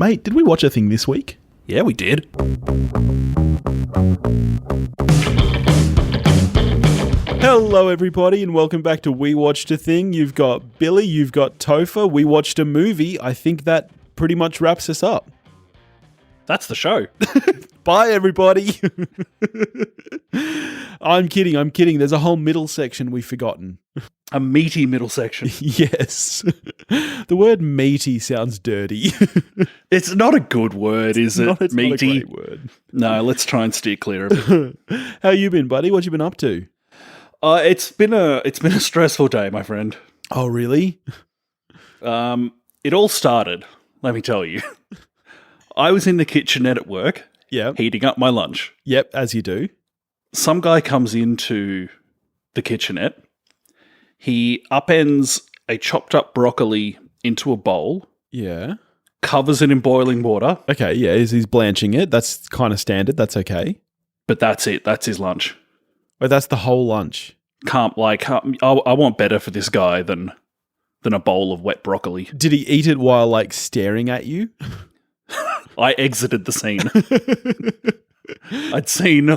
Mate, did we watch a thing this week? Yeah, we did. Hello, everybody, and welcome back to We Watched a Thing. You've got Billy, you've got Topher. We watched a movie. I think that pretty much wraps us up. That's the show. Bye, everybody. I'm kidding. There's a whole middle section we've forgotten. A meaty middle section. Yes. The word meaty sounds dirty. It's not a good word, is it? It's meaty. not a great word. No, let's try and steer clear of it. How you been, buddy? What you been up to? It's been a stressful day, my friend. Oh, really? It all started, let me tell you. I was in the kitchenette at work, heating up my lunch. Yep, as you do. Some guy comes into the kitchenette. He upends a chopped up broccoli into a bowl. Yeah. Covers it in boiling water. Okay, yeah, he's blanching it. That's kind of standard. That's okay. But that's it. That's his lunch. Oh, that's the whole lunch. I want better for this guy than a bowl of wet broccoli. Did he eat it while, like, staring at you? I exited the scene. I'd seen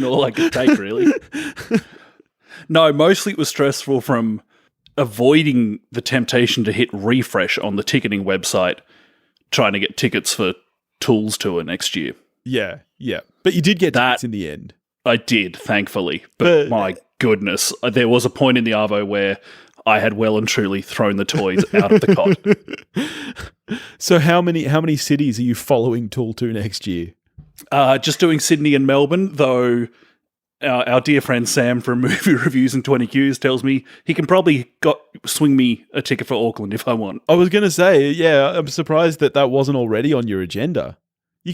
all I could take, really. No, mostly it was stressful from avoiding the temptation to hit refresh on the ticketing website, trying to get tickets for Tools Tour next year. Yeah. But you did get tickets in the end. I did, thankfully. But my goodness, there was a point in the Arvo where I had well and truly thrown the toys out of the cot. So how many cities are you following Tool to next year? Just doing Sydney and Melbourne, though our dear friend Sam from Movie Reviews and 20 Qs tells me he can probably swing me a ticket for Auckland if I want. I was going to say, yeah, I'm surprised that wasn't already on your agenda.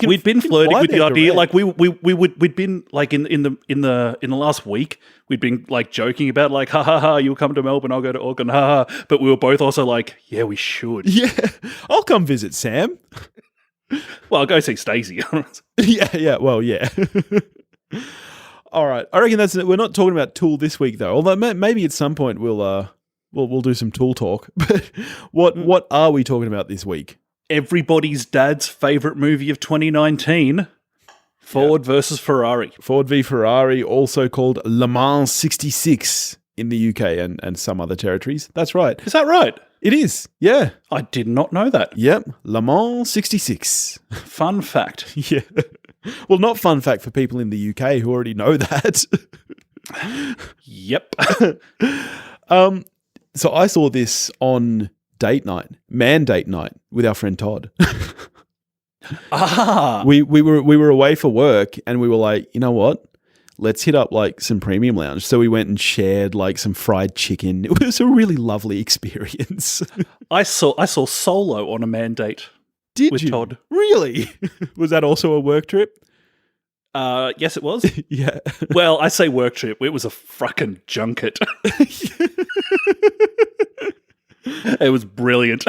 We'd been flirting with the idea, direct. like we'd been like in the last week, we'd been like joking about like, ha, you'll come to Melbourne, I'll go to Auckland, ha. But we were both also like, yeah, we should. Yeah, I'll come visit Sam. Well, I'll go see Stacey. yeah. Well, yeah. All right, I reckon we're not talking about Tool this week though. Although maybe at some point we'll do some Tool talk. But what are we talking about this week? Everybody's dad's favourite movie of 2019, Ford versus Ferrari. Ford V Ferrari, also called Le Mans 66 in the UK and some other territories. That's right. Is that right? It is, yeah. I did not know that. Yep, Le Mans 66. Fun fact. Yeah. Well, not fun fact for people in the UK who already know that. Yep. So I saw this on date night with our friend Todd. We were away for work and we were like, you know what? Let's hit up like some premium lounge. So we went and shared like some fried chicken. It was a really lovely experience. I saw Solo on a man date. Did you? Todd. Really? Was that also a work trip? Yes, it was. Yeah. Well, I say work trip. It was a frickin' junket. It was brilliant.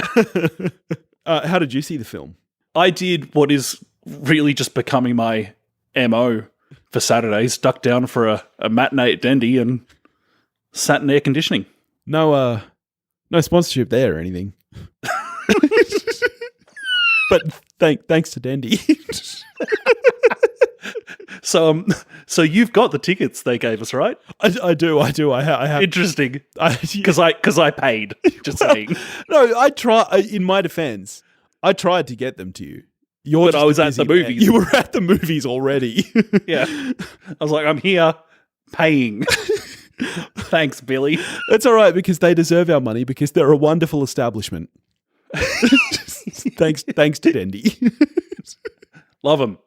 How did you see the film? I did what is really just becoming my MO for Saturdays. Ducked down for a matinee at Dendy and sat in air conditioning. No sponsorship there or anything. But thanks to Dendy. So you've got the tickets they gave us, right? I do. I have. Interesting. Because I paid. Just saying. No, I try. In my defense, I tried to get them to you. But I was at the movies. You were at the movies already. Yeah. I was like, I'm here paying. Thanks, Billy. That's all right because they deserve our money because they're a wonderful establishment. Thanks to Dendy. Love them.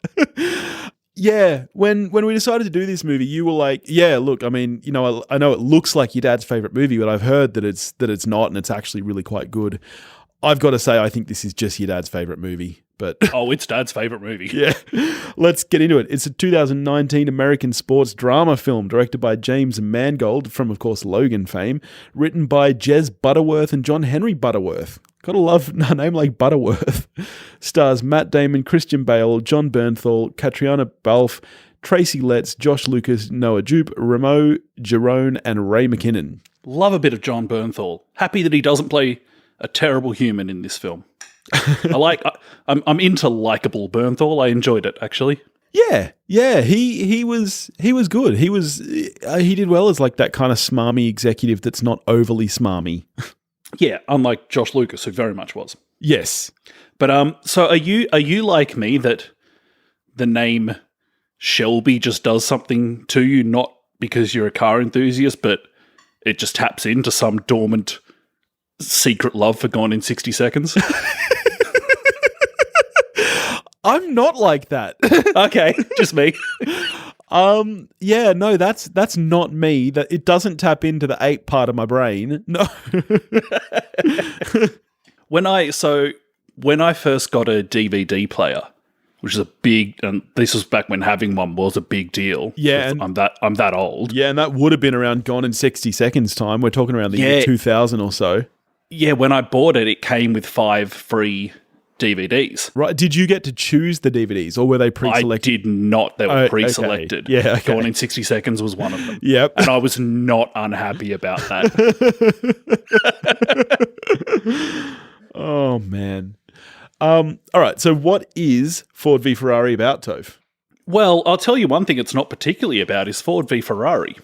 Yeah, when we decided to do this movie, you were like, "Yeah, look, I mean, you know, I know it looks like your dad's favorite movie, but I've heard that it's not, and it's actually really quite good." I've got to say, I think this is just your dad's favorite movie. But it's Dad's favorite movie. Yeah, let's get into it. It's a 2019 American sports drama film directed by James Mangold from, of course, Logan fame, written by Jez Butterworth and John Henry Butterworth. Gotta love a name like Butterworth. Stars Matt Damon, Christian Bale, Jon Bernthal, Caitriona Balfe, Tracy Letts, Josh Lucas, Noah Jupe, Remo Girone, and Ray McKinnon. Love a bit of Jon Bernthal. Happy that he doesn't play a terrible human in this film. I'm into likable Bernthal. I enjoyed it actually. Yeah, he was good. He did well as like that kind of smarmy executive that's not overly smarmy. Yeah, unlike Josh Lucas, who very much was. Yes, but so are you like me that the name Shelby just does something to you, not because you're a car enthusiast, but it just taps into some dormant secret love for Gone in 60 Seconds? I'm not like that. Okay, just me. Yeah, no, that's not me. That it doesn't tap into the ape part of my brain. No. When I first got a DVD player, which is a big, and this was back when having one was a big deal. Yeah, I'm that old. Yeah, and that would have been around Gone in 60 Seconds time. We're talking around the year 2000 or so. Yeah, when I bought it, it came with 5 free DVDs. Right. Did you get to choose the DVDs or were they pre-selected? I did not. They were pre-selected. Okay. Yeah, okay. Gone in 60 Seconds was one of them. Yep. And I was not unhappy about that. Oh, man. All right. So what is Ford v Ferrari about, Toph? Well, I'll tell you one thing it's not particularly about is Ford v Ferrari.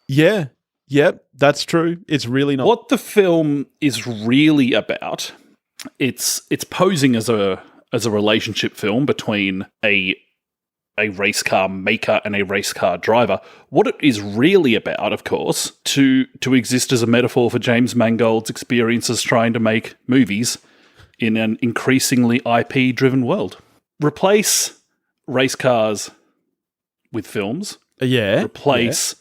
Yeah. Yep. That's true. It's really not. What the film is really about, it's posing as a relationship film between a race car maker and a race car driver. What it is really about, of course, to exist as a metaphor for James Mangold's experiences trying to make movies in an increasingly IP-driven world. Replace race cars with films. Yeah. Replace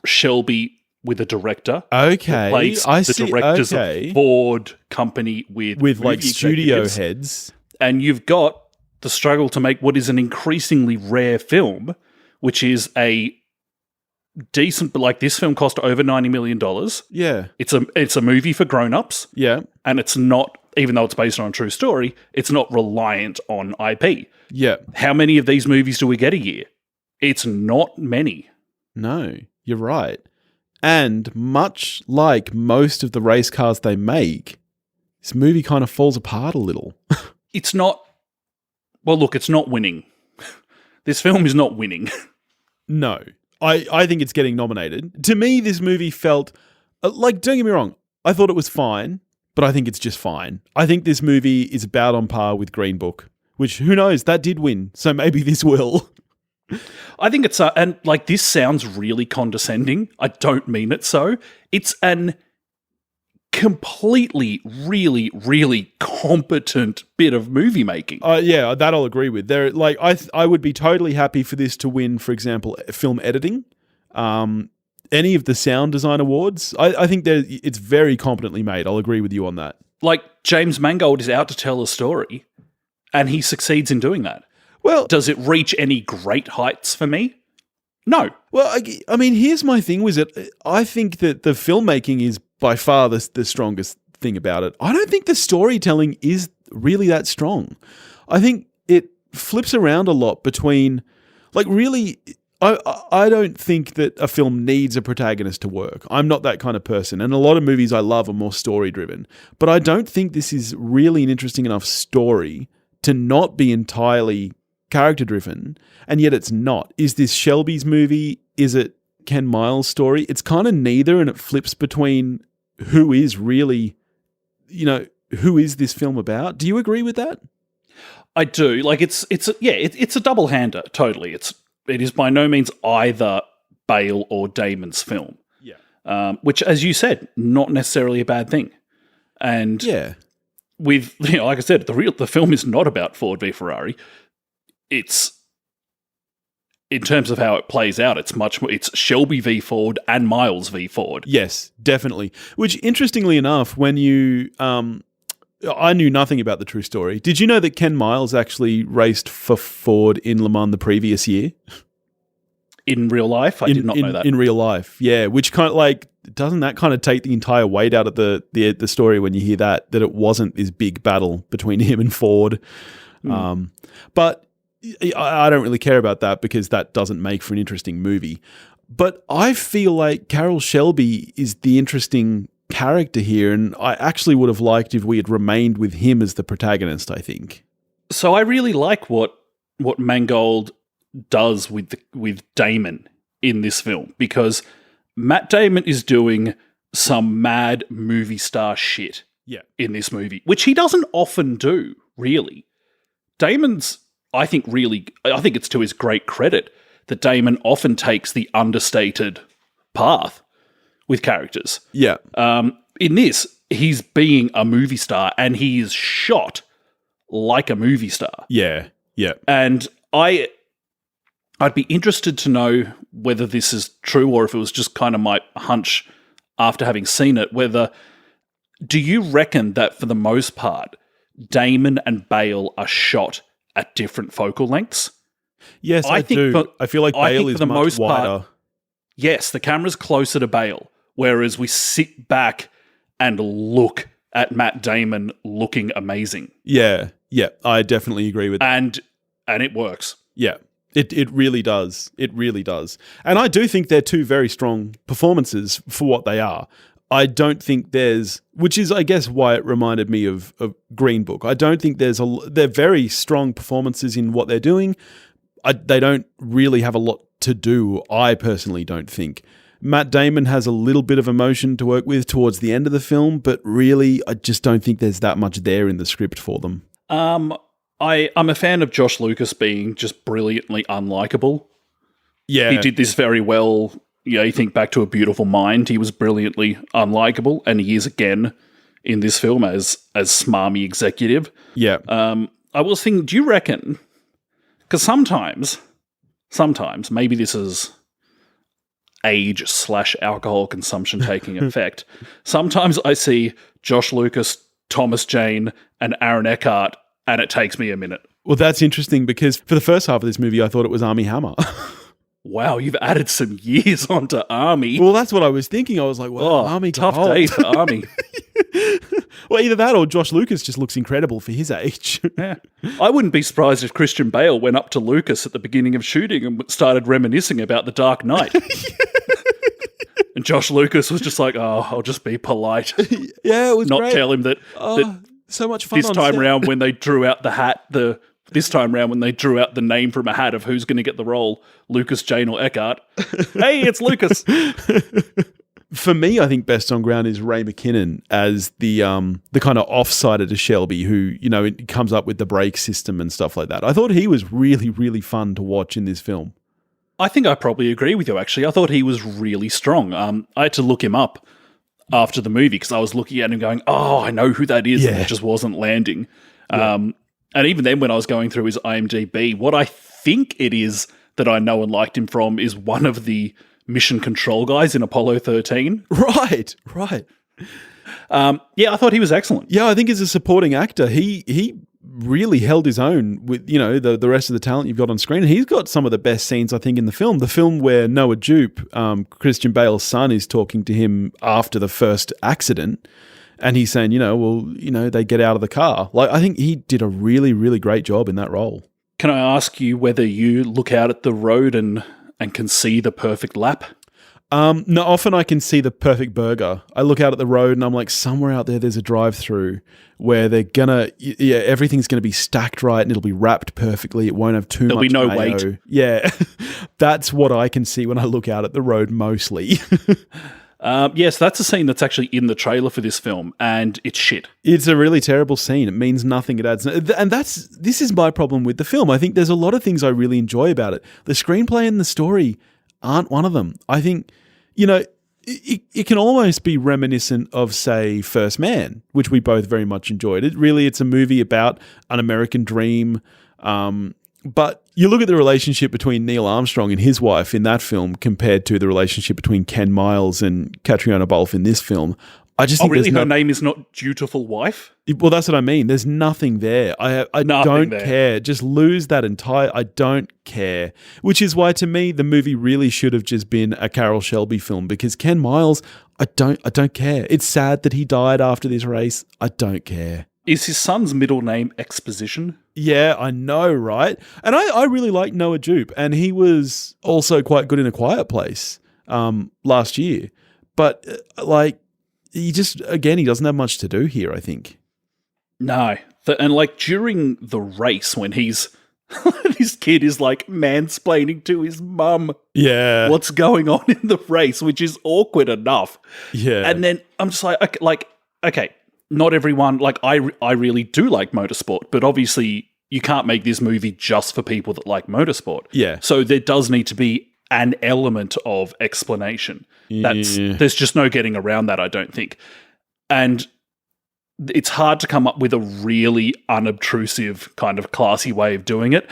Shelby with a director. Okay. Replace the directors of Ford company with like studio heads. And you've got the struggle to make what is an increasingly rare film, which is a decent, but like this film cost over $90 million. Yeah. It's a movie for grown-ups. Yeah. And it's not, even though it's based on a true story, it's not reliant on IP. Yeah. How many of these movies do we get a year? It's not many. No, you're right. And much like most of the race cars they make, this movie kind of falls apart a little. It's not, well, look, it's not winning. This film is not winning. No. I think it's getting nominated. To me, this movie felt, like, don't get me wrong, I thought it was fine, but I think it's just fine. I think this movie is about on par with Green Book, which, who knows, that did win, so maybe this will. I think it's, and like this sounds really condescending. I don't mean it so. It's an completely, really, really competent bit of movie making. Yeah, that I'll agree with. There, like, I would be totally happy for this to win, for example, film editing, any of the sound design awards. I think it's very competently made. I'll agree with you on that. Like, James Mangold is out to tell a story, and he succeeds in doing that. Well, does it reach any great heights for me? No. Well, I mean, here's my thing with it. I think that the filmmaking is by far the strongest thing about it. I don't think the storytelling is really that strong. I think it flips around a lot between, like, really, I don't think that a film needs a protagonist to work. I'm not that kind of person. And a lot of movies I love are more story-driven. But I don't think this is really an interesting enough story to not be entirely character-driven, and yet it's not. Is this Shelby's movie? Is it Ken Miles' story? It's kind of neither, and it flips between who is really, who is this film about? Do you agree with that? I do. Like, it's a double-hander, totally. It is by no means either Bale or Damon's film. Yeah. Which, as you said, not necessarily a bad thing. And yeah, with, like I said, the film is not about Ford v Ferrari. It's, in terms of how it plays out, it's much more, it's Shelby v Ford and Miles v Ford. Yes, definitely. Which, interestingly enough, when you, I knew nothing about the true story. Did you know that Ken Miles actually raced for Ford in Le Mans the previous year? In real life? I did not know that. In real life, yeah. Which kind of, like, doesn't that kind of take the entire weight out of the story when you hear that it wasn't this big battle between him and Ford? But I don't really care about that because that doesn't make for an interesting movie. But I feel like Carroll Shelby is the interesting character here, and I actually would have liked if we had remained with him as the protagonist, I think. So I really like what Mangold does with Damon in this film, because Matt Damon is doing some mad movie star shit in this movie, which he doesn't often do, really. Damon's, I think it's to his great credit that Damon often takes the understated path with characters. Yeah. In this, he's being a movie star, and he is shot like a movie star. Yeah. Yeah. And I'd be interested to know whether this is true or if it was just kind of my hunch after having seen it. Do you reckon that for the most part, Damon and Bale are shot at different focal lengths? Yes, I do. I feel like Bale is much wider. Yes, the camera's closer to Bale, whereas we sit back and look at Matt Damon looking amazing. Yeah, I definitely agree with that. And it works. Yeah, it really does. It really does. And I do think they're two very strong performances for what they are. I don't think which is, I guess, why it reminded me of Green Book. I don't think they're very strong performances in what they're doing. They don't really have a lot to do, I personally don't think. Matt Damon has a little bit of emotion to work with towards the end of the film, but really, I just don't think there's that much there in the script for them. I'm a fan of Josh Lucas being just brilliantly unlikable. Yeah. He did this very well. Yeah, you think back to A Beautiful Mind, he was brilliantly unlikable, and he is again in this film as smarmy executive. Yeah. I was thinking, do you reckon, because sometimes, maybe this is age/alcohol consumption taking effect, sometimes I see Josh Lucas, Thomas Jane, and Aaron Eckhart, and it takes me a minute. Well, that's interesting, because for the first half of this movie, I thought it was Armie Hammer. Wow, you've added some years onto Army. Well, that's what I was thinking. I was like, well, Army tough day for Army. Well, either that or Josh Lucas just looks incredible for his age. Yeah. I wouldn't be surprised if Christian Bale went up to Lucas at the beginning of shooting and started reminiscing about The Dark Knight. And Josh Lucas was just like, I'll just be polite. Yeah, it was not great. Tell him that so much fun this on time set. around when they drew out the hat, this time round when they drew out the name from a hat of who's going to get the role, Lucas, Jane, or Eckhart. Hey, it's Lucas. For me, I think best on ground is Ray McKinnon as the kind of offsider to Shelby, who it comes up with the brake system and stuff like that. I thought he was really, really fun to watch in this film. I think I probably agree with you, actually. I thought he was really strong. I had to look him up after the movie because I was looking at him going, I know who that is, and it just wasn't landing. Yeah. And even then, when I was going through his IMDb, what I think it is that I know and liked him from is one of the mission control guys in Apollo 13. Right. I thought he was excellent. Yeah, I think as a supporting actor, he really held his own with the rest of the talent you've got on screen. He's got some of the best scenes, I think, in the film. The film where Noah Jupe, Christian Bale's son, is talking to him after the first accident. And he's saying, they get out of the car. Like, I think he did a really, really great job in that role. Can I ask you whether you look out at the road and can see the perfect lap? No, often I can see the perfect burger. I look out at the road and I'm like, somewhere out there there's a drive-through where they're everything's gonna be stacked right and it'll be wrapped perfectly. It won't have There'll much be no mayo. weight. Yeah, that's what I can see when I look out at the road mostly. Yes, that's a scene that's actually in the trailer for this film, and it's shit. It's a really terrible scene. It means nothing. It adds, and this is my problem with the film. I think there's a lot of things I really enjoy about it. The screenplay and the story aren't one of them. I think, it can almost be reminiscent of, say, First Man, which we both very much enjoyed. It's a movie about an American dream. But you look at the relationship between Neil Armstrong and his wife in that film compared to the relationship between Ken Miles and Caitriona Balfe in this film. I just think really? Her name is not Dutiful Wife? Well, that's what I mean. There's nothing there. I don't care. Just lose that entire... I don't care. Which is why, to me, the movie really should have just been a Carroll Shelby film, because Ken Miles, I don't care. It's sad that he died after this race. I don't care. Is his son's middle name Exposition? Yeah, I know, right? And I really like Noah Jupe, and he was also quite good in A Quiet Place last year. But, he doesn't have much to do here, I think. No. And like during the race when his kid is like mansplaining to his mum what's going on in the race, which is awkward enough. Yeah. And then I'm just like, okay, not everyone, like I really do like motorsport, but obviously you can't make this movie just for people that like motorsport. Yeah. So there does need to be an element of explanation. There's just no getting around that, I don't think. And it's hard to come up with a really unobtrusive kind of classy way of doing it.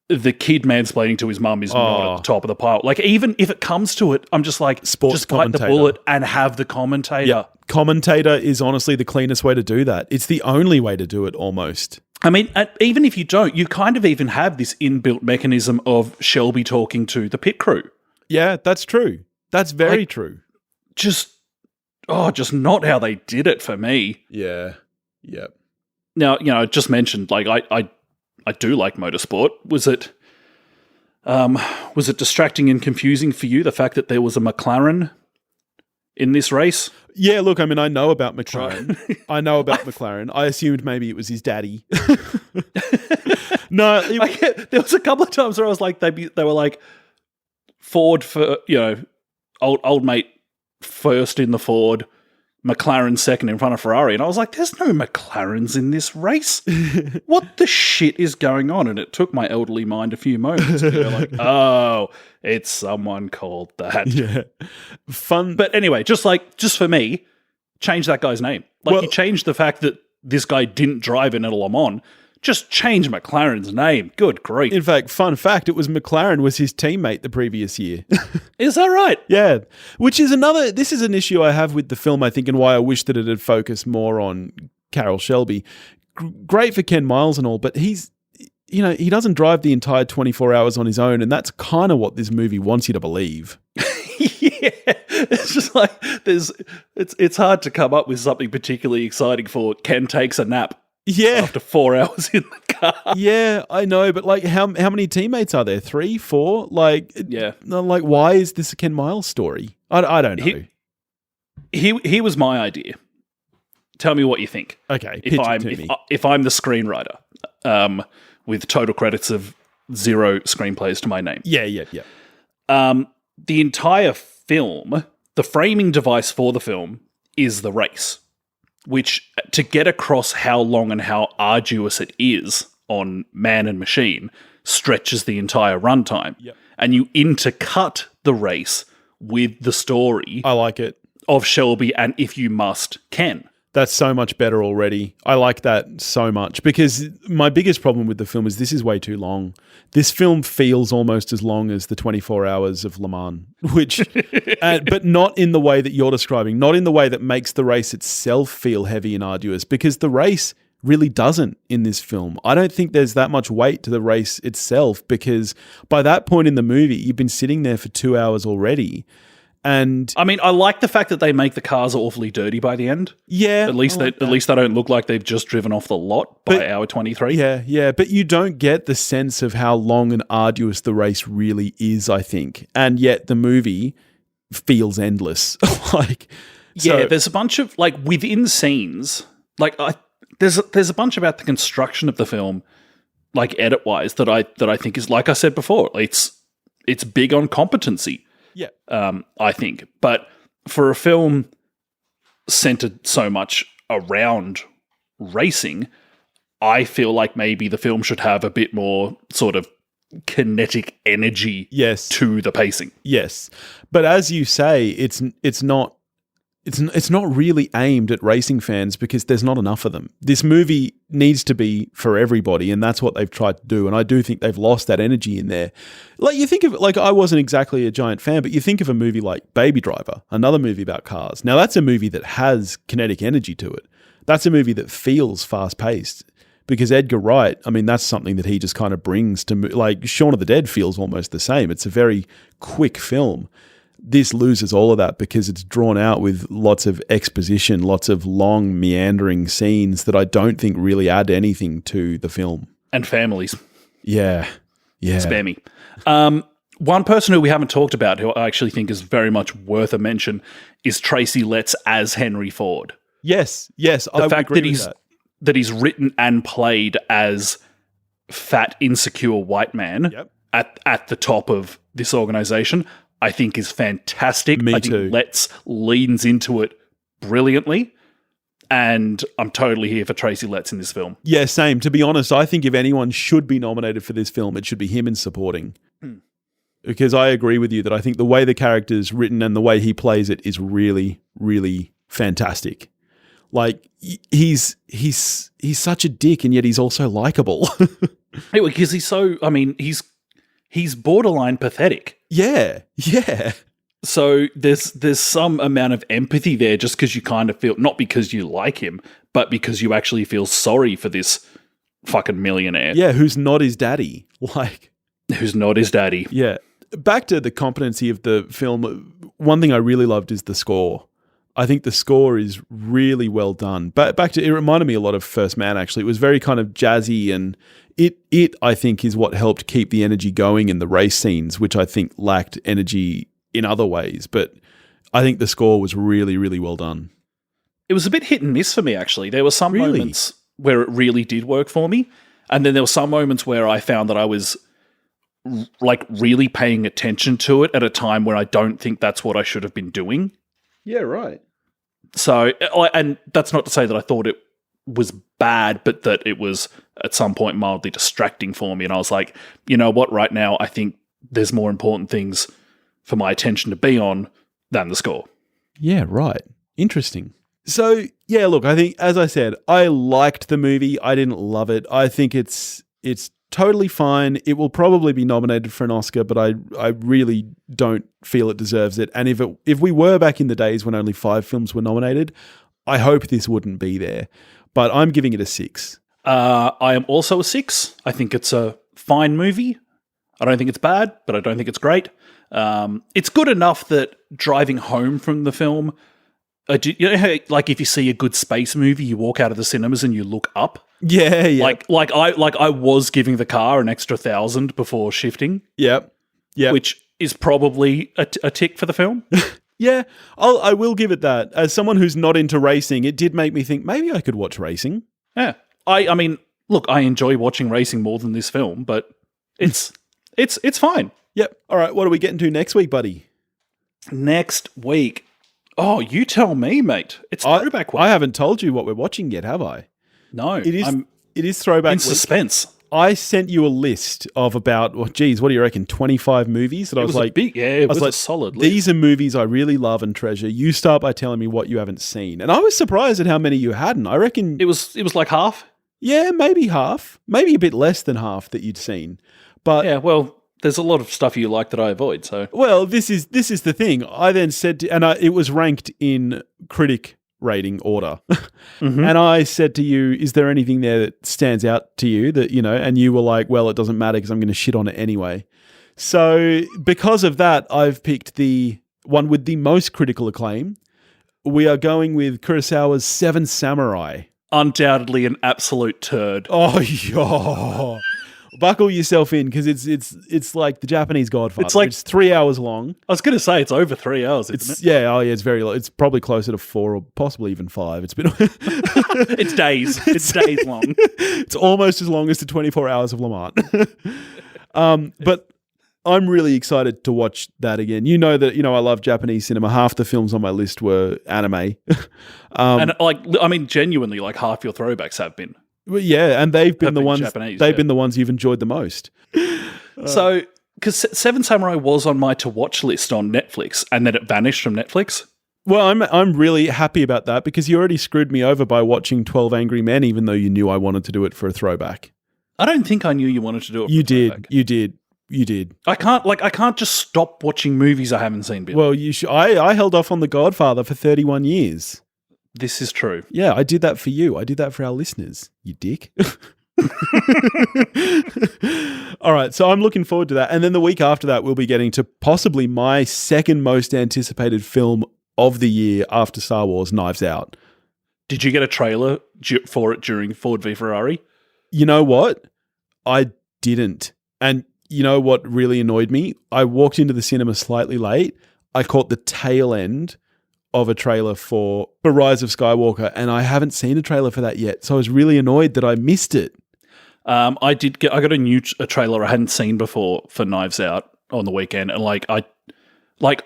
The kid mansplaining to his mum is not at the top of the pile. Like, even if it comes to it, I'm just like, just bite the bullet and have the commentator. Yeah. Commentator is honestly the cleanest way to do that. It's the only way to do it, almost. I mean, even if you don't, you kind of even have this inbuilt mechanism of Shelby talking to the pit crew. Yeah, that's true. That's very true. Just not how they did it for me. Yeah. Yep. Now, I just mentioned, like, I do like motorsport. Was it distracting and confusing for you, the fact that there was a McLaren in this race? Yeah, look, I mean, I know about McLaren. McLaren. I assumed maybe it was his daddy. No, there was a couple of times where I was like, they were like, Ford for, old mate first in the Ford, McLaren second in front of Ferrari. And I was like, there's no McLarens in this race. What the shit is going on? And it took my elderly mind a few moments to go like, oh, it's someone called that. Yeah. Fun. But anyway, just for me, change that guy's name. You changed the fact that this guy didn't drive in a Le Mans. Just change McLaren's name. Good grief. In fact, fun fact, it was McLaren was his teammate the previous year. Is that right? Yeah. Which is this is an issue I have with the film, I think, and why I wish that it had focused more on Carroll Shelby. Great for Ken Miles and all, but he doesn't drive the entire 24 hours on his own, and that's kind of what this movie wants you to believe. Yeah. It's just like, it's hard to come up with something particularly exciting for Ken takes a nap. Yeah. After 4 hours in the car. Yeah, I know, but like how many teammates are there? 3, 4? Yeah. Like, why is this a Ken Miles story? I don't know. Here was my idea. Tell me what you think. Okay, if I'm the screenwriter, with total credits of 0 screenplays to my name. Yeah. The entire film, the framing device for the film is the race, which, to get across how long and how arduous it is on man and machine, stretches the entire runtime. Yep. And you intercut the race with the story. I like it. Of Shelby and, if you must, Ken. That's so much better already. I like that so much, because my biggest problem with the film is this is way too long. This film feels almost as long as the 24 hours of Le Mans, but not in the way that you're describing, not in the way that makes the race itself feel heavy and arduous, because the race really doesn't in this film. I don't think there's that much weight to the race itself, because by that point in the movie, you've been sitting there for 2 hours already. And I mean, I like the fact that they make the cars awfully dirty by the end. Yeah, at least they don't look like they've just driven off the lot by hour 23. Yeah, but you don't get the sense of how long and arduous the race really is, I think, and yet the movie feels endless. There's a bunch of within scenes. There's a bunch about the construction of the film, edit wise, that I think is, like I said before, it's big on competency. Yeah. I think. But for a film centered so much around racing, I feel like maybe the film should have a bit more sort of kinetic energy to the pacing. Yes. But as you say, it's not really aimed at racing fans, because there's not enough of them. This movie needs to be for everybody, and that's what they've tried to do. And I do think they've lost that energy in there. You think of I wasn't exactly a giant fan, but you think of a movie like Baby Driver, another movie about cars. Now that's a movie that has kinetic energy to it. That's a movie that feels fast paced, because Edgar Wright, I mean, that's something that he just kind of brings to, Shaun of the Dead feels almost the same. It's a very quick film. This loses all of that because it's drawn out with lots of exposition, lots of long meandering scenes that I don't think really add anything to the film. And families. Yeah. Spare me. One person who we haven't talked about, who I actually think is very much worth a mention, is Tracy Letts as Henry Ford. Yes, I The fact agree that with that. he's written and played as fat, insecure white man at the top of this organization, I think is fantastic. Me I too. think Letts leans into it brilliantly, and I'm totally here for Tracy Letts in this film. Yeah, same. To be honest, I think if anyone should be nominated for this film, it should be him in supporting. Because I agree with you that I think the way the character's written and the way he plays it is really, really fantastic. Like, he's such a dick, and yet he's also likable. Anyway, because he's borderline pathetic. Yeah. So there's some amount of empathy there, just because you kind of feel, not because you like him, but because you actually feel sorry for this fucking millionaire. Yeah, who's not his daddy. Who's not his daddy. Yeah. Back to the competency of the film, one thing I really loved is the score. I think the score is really well done. But back to, it reminded me a lot of First Man, actually. It was very kind of jazzy, and it I think is what helped keep the energy going in the race scenes, which I think lacked energy in other ways. But I think the score was really, really well done. It was a bit hit and miss for me, actually. There were some moments where it really did work for me, and then there were some moments where I found that I was like really paying attention to it at a time where I don't think that's what I should have been doing. Yeah, right. So, and that's not to say that I thought it was bad, but that it was at some point mildly distracting for me. And I was like, you know what, right now, I think there's more important things for my attention to be on than the score. Yeah, right. Interesting. So, yeah, look, I think, as I said, I liked the movie. I didn't love it. I think it's totally fine. It will probably be nominated for an Oscar, but I really don't feel it deserves it. And if we were back in the days when only 5 films were nominated, I hope this wouldn't be there. But I'm giving it a 6. I am also a 6. I think it's a fine movie. I don't think it's bad, but I don't think it's great. It's good enough that driving home from the film, you know how, like, if you see a good space movie, you walk out of the cinemas and you look up. Yeah. Like I was giving the car an extra 1,000 before shifting. Yep. Which is probably a tick for the film. Yeah, I will give it that. As someone who's not into racing, it did make me think maybe I could watch racing. Yeah. I mean, look, I enjoy watching racing more than this film, but it's fine. Yep. All right, what are we getting to next week, buddy? Next week. Oh, you tell me, mate. It's throwback week. I haven't told you what we're watching yet, have I? No. It is throwback in week. Suspense. I sent you a list of about, what do you reckon, 25 movies? And I was like, it was a solid list. These are movies I really love and treasure. You start by telling me what you haven't seen. And I was surprised at how many you hadn't. I reckon it was like half. Yeah, maybe half. Maybe a bit less than half that you'd seen. But yeah, well, there's a lot of stuff you like that I avoid. So well, this is the thing. I then said, it was ranked in critic rating order. Mm-hmm. And I said to you, is there anything there that stands out to you that, and you were like, well, it doesn't matter because I'm going to shit on it anyway. So because of that, I've picked the one with the most critical acclaim. We are going with Kurosawa's Seven Samurai. Undoubtedly an absolute turd. Oh, yeah. Buckle yourself in because it's like the Japanese Godfather. It's 3 hours long. I was going to say it's over 3 hours, isn't it? Yeah, it's very long. It's probably closer to 4 or possibly even 5. It's been it's days. It's days long. It's almost as long as the 24 hours of Le Mans. But I'm really excited to watch that again. You know that I love Japanese cinema. Half the films on my list were anime. And genuinely, like half your throwbacks have been. Well, yeah, and they've been the ones Japanese, been the ones you've enjoyed the most. So, because Seven Samurai was on my to-watch list on Netflix, and then it vanished from Netflix. Well, I'm really happy about that because you already screwed me over by watching 12 Angry Men, even though you knew I wanted to do it for a throwback. I don't think I knew you wanted to do it. You did. I can't just stop watching movies I haven't seen before. Well, you should. I held off on The Godfather for 31 years. This is true. Yeah, I did that for you. I did that for our listeners, you dick. All right, so I'm looking forward to that. And then the week after that, we'll be getting to possibly my second most anticipated film of the year after Star Wars, Knives Out. Did you get a trailer for it during Ford V Ferrari? You know what? I didn't. And you know what really annoyed me? I walked into the cinema slightly late. I caught the tail end of a trailer for The Rise of Skywalker, and I haven't seen a trailer for that yet. So I was really annoyed that I missed it. I got a trailer I hadn't seen before for Knives Out on the weekend, and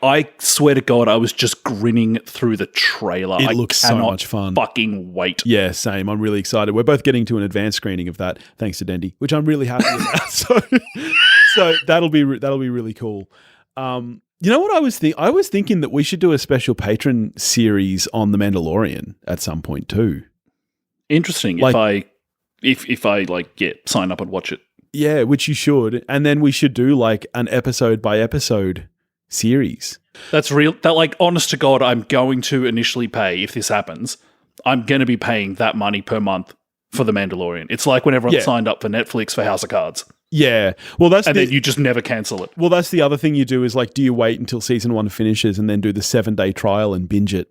I swear to God, I was just grinning through the trailer. It looks so much fun. Fucking wait. Yeah, same. I'm really excited. We're both getting to an advanced screening of that, thanks to Dendy, which I'm really happy with. So that'll be really cool. You know what I was thinking? I was thinking that we should do a special patron series on The Mandalorian at some point too. Interesting. Like, if I sign up and watch it. Yeah, which you should, and then we should do like an episode by episode series. That's real. That, like, honest to God, I'm going to initially pay if this happens. I'm going to be paying that money per month for The Mandalorian. It's like when everyone signed up for Netflix for House of Cards. Yeah. Well, then you just never cancel it. Well, that's the other thing you do is like, do you wait until season 1 finishes and then do the 7-day trial and binge it?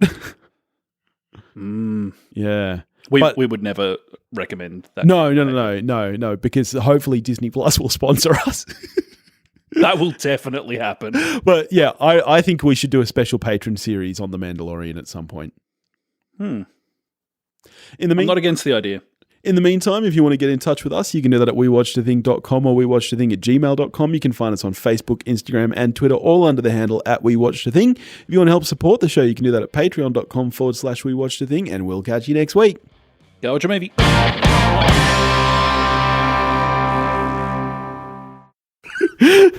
Yeah. We would never recommend that. No, because hopefully Disney Plus will sponsor us. That will definitely happen. But yeah, I think we should do a special patron series on The Mandalorian at some point. I'm not against the idea. In the meantime, if you want to get in touch with us, you can do that at wewatchedathing.com or wewatchedathing@gmail.com. You can find us on Facebook, Instagram, and Twitter, all under the handle @wewatchedathing. If you want to help support the show, you can do that at patreon.com/wewatchedathing, and we'll catch you next week. Go watch a movie.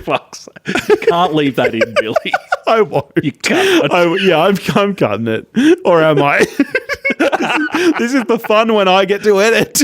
Fuck's sake. Can't leave that in, Billy. I won't. You can't. I'm cutting it. Or am I? This is the fun when I get to edit.